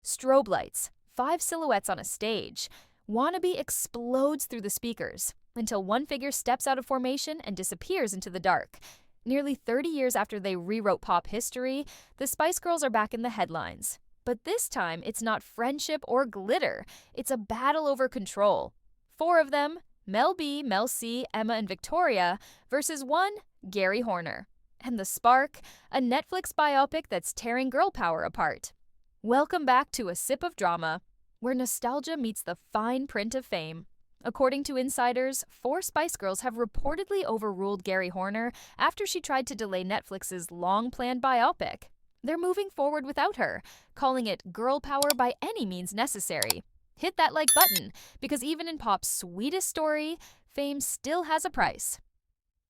Strobe lights, 5 silhouettes on a stage. Wannabe explodes through the speakers until one figure steps out of formation and disappears into the dark. Nearly 30 years after they rewrote pop history, the Spice Girls are back in the headlines. But this time, it's not friendship or glitter. It's a battle over control. 4 of them, Mel B, Mel C, Emma, and Victoria, versus one, Geri Horner. And the spark, a Netflix biopic that's tearing girl power apart. Welcome back to A Sip of Drama, where nostalgia meets the fine print of fame. According to insiders, 4 Spice Girls have reportedly overruled Geri Horner after she tried to delay Netflix's long-planned biopic. They're moving forward without her, calling it girl power by any means necessary. Hit that like button, because even in pop's sweetest story, fame still has a price.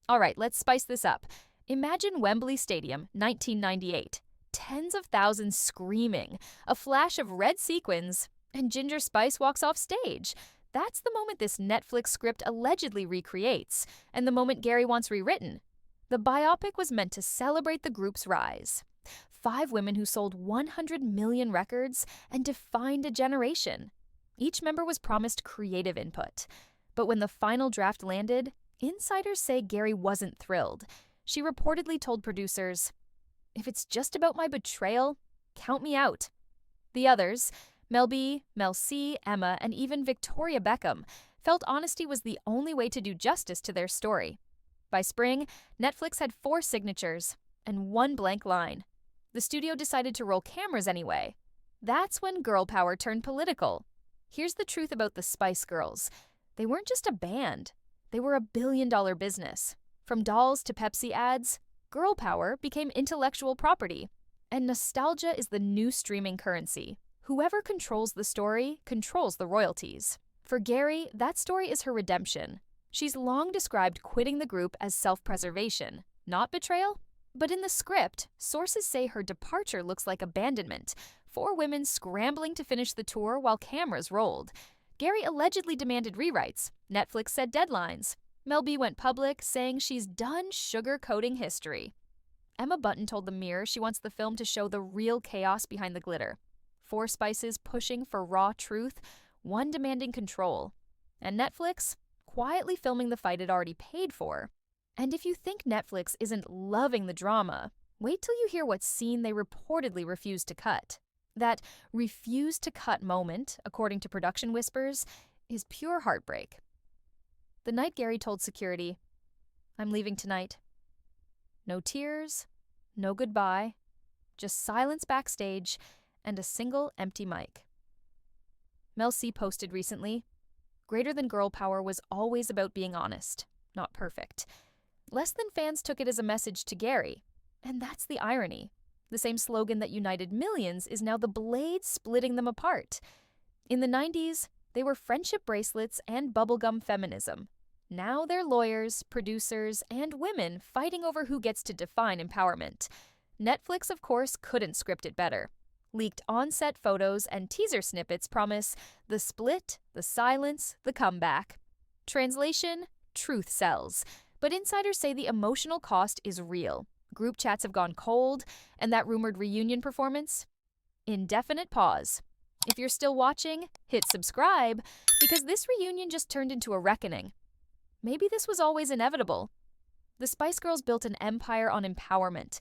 All right, let's spice this up. Imagine Wembley Stadium, 1998. Tens of thousands screaming, a flash of red sequins, and Ginger Spice walks off stage. That's the moment this Netflix script allegedly recreates, and the moment Geri wants rewritten. The biopic was meant to celebrate the group's rise. 5 women who sold 100 million records and defined a generation. Each member was promised creative input. But when the final draft landed, insiders say Geri wasn't thrilled. She reportedly told producers, "If it's just about my betrayal, count me out." The others, Mel B, Mel C, Emma, and even Victoria Beckham, felt honesty was the only way to do justice to their story. By spring, Netflix had 4 signatures and 1 blank line. The studio decided to roll cameras anyway. That's when girl power turned political. Here's the truth about the Spice Girls. They weren't just a band. They were a billion-dollar business. From dolls to Pepsi ads, girl power became intellectual property. And nostalgia is the new streaming currency. Whoever controls the story controls the royalties. For Geri, that story is her redemption. She's long described quitting the group as self-preservation, not betrayal. But in the script, sources say her departure looks like abandonment. 4 women scrambling to finish the tour while cameras rolled. Geri allegedly demanded rewrites. Netflix said deadlines. Mel B went public, saying she's done sugar-coating history. Emma Bunton told The Mirror she wants the film to show the real chaos behind the glitter. 4 Spices pushing for raw truth, 1 demanding control. And Netflix quietly filming the fight it already paid for. And if you think Netflix isn't loving the drama, wait till you hear what scene they reportedly refused to cut. That refused to cut moment, according to production whispers, is pure heartbreak. The night Geri told security, "I'm leaving tonight." No tears, no goodbye, just silence backstage and a single empty mic. Mel C posted recently, "Greater than girl power was always about being honest, not perfect." Less Than fans took it as a message to Geri, and that's the irony. The same slogan that united millions is now the blade splitting them apart. In the 90s, they were friendship bracelets and bubblegum feminism. Now they're lawyers, producers, and women fighting over who gets to define empowerment. Netflix, of course, couldn't script it better. Leaked on-set photos and teaser snippets promise the split, the silence, the comeback. Translation: truth sells. But insiders say the emotional cost is real. Group chats have gone cold, and that rumored reunion performance? Indefinite pause. If you're still watching, hit subscribe, because this reunion just turned into a reckoning. Maybe this was always inevitable. The Spice Girls built an empire on empowerment,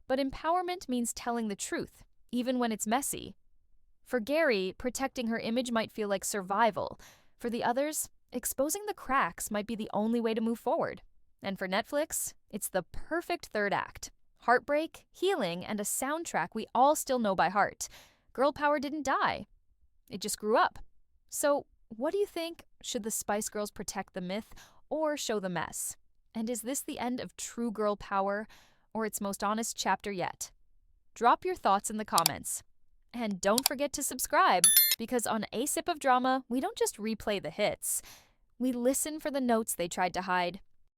but empowerment means telling the truth, even when it's messy. For Geri, protecting her image might feel like survival. For the others, exposing the cracks might be the only way to move forward. And for Netflix, it's the perfect third act. Heartbreak, healing, and a soundtrack we all still know by heart. Girl power didn't die. It just grew up. So, what do you think? Should the Spice Girls protect the myth or show the mess? And is this the end of true girl power or its most honest chapter yet? Drop your thoughts in the comments. And don't forget to subscribe, because on A Sip of Drama, we don't just replay the hits. We listen for the notes they tried to hide.